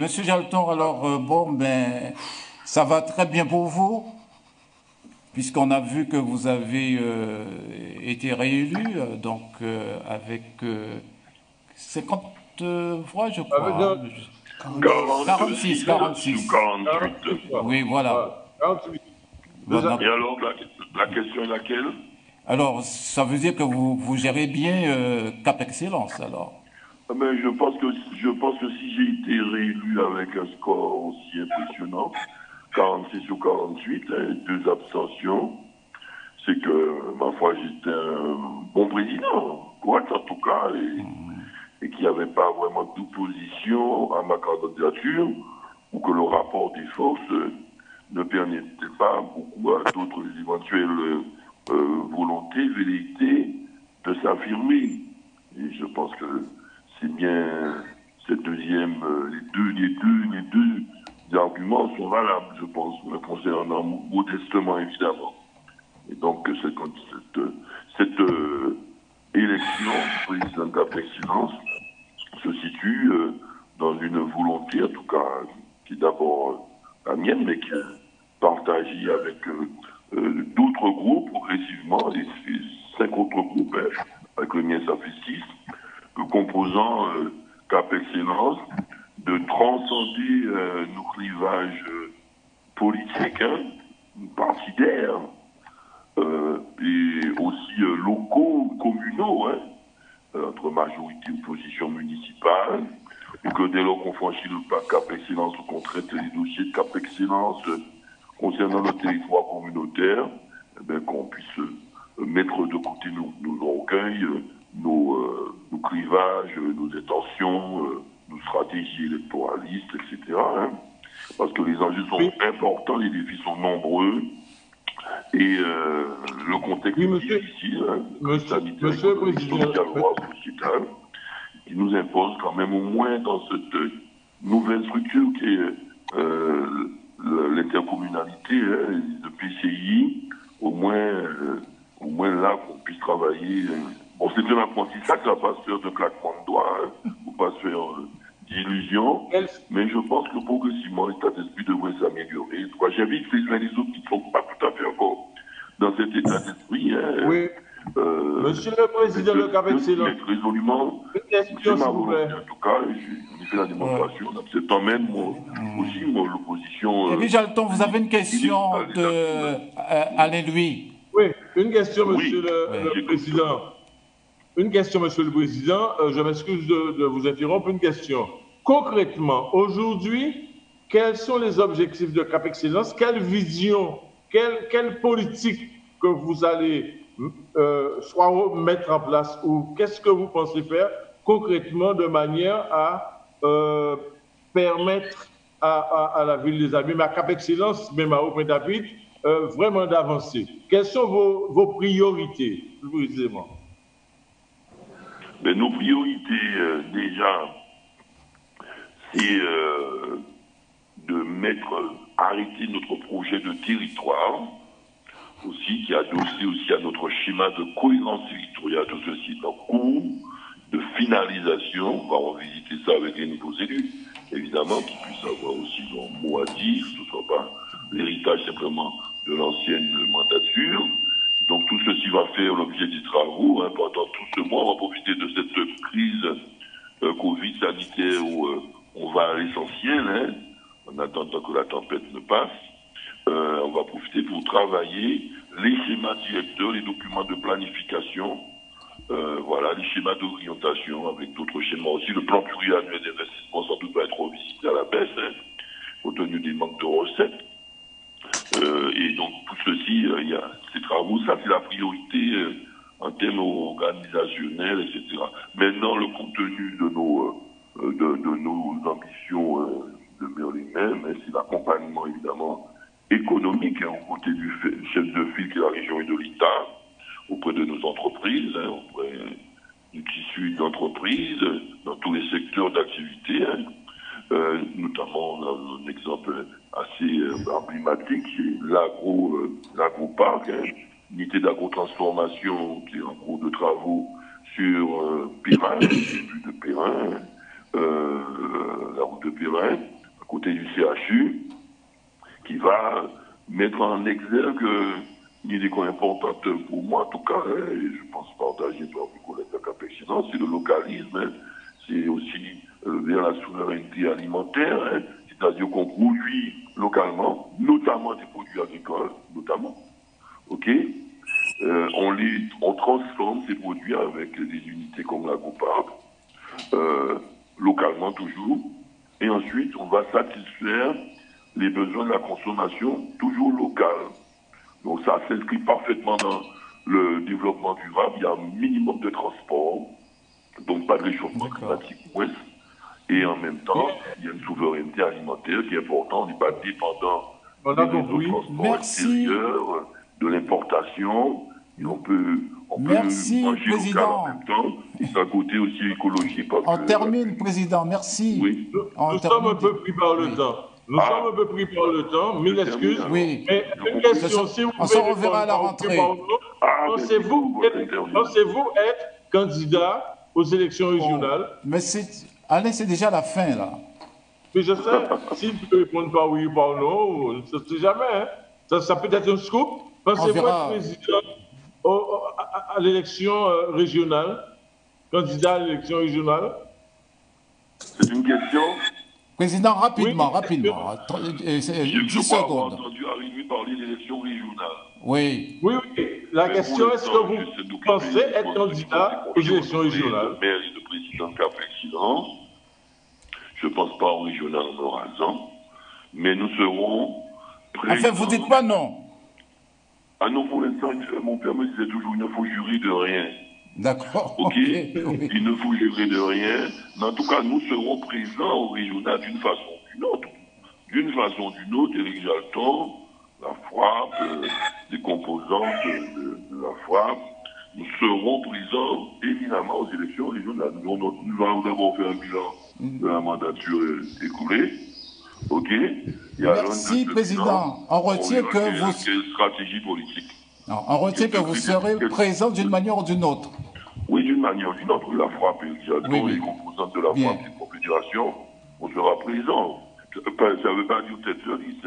Monsieur Jalton, alors, bon, ben, ça va très bien pour vous, puisqu'on a vu que vous avez été réélu, donc avec 50 voix, je crois. Hein, 46, 42 sur 46. 48. Oui, voilà. 48. Voilà. Et alors, la question est laquelle? Alors, ça veut dire que vous gérez bien Cap Excellence, alors. Mais je pense que si j'ai été réélu avec un score aussi impressionnant, 46 sur 48, hein, 2 abstentions, c'est que, ma foi, j'étais un bon président, correct en tout cas, et qu'il n'y avait pas vraiment d'opposition à ma candidature, ou que le rapport des forces ne permettait pas beaucoup à d'autres éventuelles volontés, velléités de s'affirmer. Et je pense que c'est bien cette deuxième, les deux arguments sont valables, je pense, me concernant modestement évidemment. Et donc cette élection du président Cap Excellence se situe dans une volonté, en tout cas, qui est d'abord la mienne, mais qui est partagée avec d'autres groupes progressivement, et 5 autres groupes, hein, avec le mien ça fait 6, composant Cap Excellence, de transcender nos clivages politiques, hein, partidaires, et aussi locaux, communaux, hein, entre majorité et opposition municipale, et que dès lors qu'on franchit le pas Cap Excellence ou qu'on traite les dossiers de Cap Excellence concernant le territoire communautaire, eh bien, qu'on puisse mettre de côté nos orgueils, nos clivages, nos intentions, nos stratégies électoralistes, etc. Hein, parce que les enjeux sont importants, les défis sont nombreux, et le contexte est difficile, hein, sanitaire, économique, social, sociétal, qui nous impose quand même, au moins dans cette nouvelle structure qui est l'intercommunalité, hein, le PCI, au moins là qu'on puisse travailler. Bon, c'est un apprentissage, ça ne va pas se faire de claquement de doigts, hein, il ne faut pas se faire d'illusions, mais je pense que progressivement l'état d'esprit devrait s'améliorer. J'invite les uns et les autres qui ne sont pas tout à fait encore dans cet état d'esprit. Hein, oui. Monsieur le Président de Cap Excellence, résolument, c'est ma volonté en tout cas, j'ai fait la démonstration, c'est emmène aussi l'opposition. Et puis Jalton, vous avez une question Alain Louis. Oui, une question, Monsieur le Président. Une question, Monsieur le Président. Je m'excuse de vous interrompre. Une question. Concrètement, aujourd'hui, quels sont les objectifs de Cap Excellence? Quelle vision, quelle politique que vous allez soit mettre en place, ou qu'est-ce que vous pensez faire concrètement de manière à permettre à la ville des Amis, mais à Cap Excellence, même à Haut-Pointe-à-Pitre, vraiment d'avancer? Quelles sont vos priorités, plus précisément? Mais nos priorités, déjà, c'est de arrêter notre projet de territoire, aussi, qui est adossé aussi à notre schéma de cohérence territoriale. Tout ceci est en cours de finalisation. On va revisiter ça avec les nouveaux élus, évidemment, qui puissent avoir aussi leur mot à dire, que ce ne soit pas l'héritage simplement de l'ancienne mandature. Donc tout ceci va faire l'objet des travaux. Hein, pendant tout ce mois, on va profiter de cette crise Covid sanitaire où on va à l'essentiel, hein, en attendant que la tempête ne passe. On va profiter pour travailler les schémas directeurs, les documents de planification, voilà, les schémas d'orientation avec d'autres schémas aussi. Le plan pluriannuel d'investissement sans doute va être revisité à la baisse, hein, compte tenu des manques de recettes. Et donc tout ceci, il y a ces travaux, ça c'est la priorité en termes organisationnels, etc. Maintenant, le contenu de nos ambitions demeure les mêmes, hein, c'est l'accompagnement évidemment économique, hein, aux côtés du chef de file qui est la région et de l'État, auprès de nos entreprises, hein, auprès du tissu d'entreprises, dans tous les secteurs d'activité, hein. Notamment, on a un exemple assez emblématique, c'est l'agroparc, hein, unité d'agrotransformation qui est en cours de travaux sur Perrin, début de Perrin, la route de Périn, à côté du CHU, qui va mettre en exergue une idée importante pour moi, en tout cas, et je pense partager par mes collègues de Cap-Excellence, c'est le localisme, c'est aussi vers la souveraineté alimentaire, c'est-à-dire qu'on produit localement, notamment des produits agricoles, notamment, ok. On transforme ces produits avec des unités comme la Coupab, localement toujours, et ensuite on va satisfaire les besoins de la consommation toujours locale. Donc ça s'inscrit parfaitement dans le développement durable. Il y a un minimum de transport, donc pas de réchauffement climatique. Et en même temps, il y a une souveraineté alimentaire qui est importante. On n'est pas dépendant des transports extérieurs, de l'importation. Et on peut manger local en même temps. Et c'est un côté aussi écologique. On termine, Président. Merci. Oui. Nous sommes un peu pris par le temps. Nous sommes un peu pris par le temps. Mille excuses. Oui. Mais une question, si vous on s'en reverra à la rentrée. Pensez-vous être candidat aux élections régionales? Mais Alain, c'est déjà la fin, là. Mais je sais, s'il peut répondre par oui ou par non, on ne sait jamais. Hein. Ça peut être un scoop. Pensez-vous être président à l'élection régionale, candidat à l'élection régionale? C'est une question. Président, rapidement. 10 secondes. J'ai entendu Arémi parler d'élection régionale. Oui. Oui. La question, est-ce que vous pensez être candidat aux élections régionales? Le maire et le président Cap-Excellence. Je ne pense pas au régional en Orasan, mais nous serons présents. Enfin, vous ne dites pas non. Ah non, pour l'instant, mon père me disait toujours, il ne faut jurer de rien. D'accord. Ok. Il ne faut jurer de rien. Mais en tout cas, nous serons présents au régional d'une façon ou d'une autre. D'une façon ou d'une autre, Éric Jalton, la frappe, les composantes de la frappe, nous serons présents évidemment aux élections régionales. Nous allons d'abord faire un bilan de la mandature écoulée. OK. Merci, Président. On retient que vous... Quelle stratégie politique? Non, on retient que vous serez présent d'une manière ou d'une autre. Oui, d'une manière ou d'une autre. La frappe et les composantes de la frappe et la confédération, on sera présent. Ça ne veut pas dire tête de liste.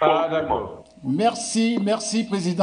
Ah, d'accord. Merci, Président.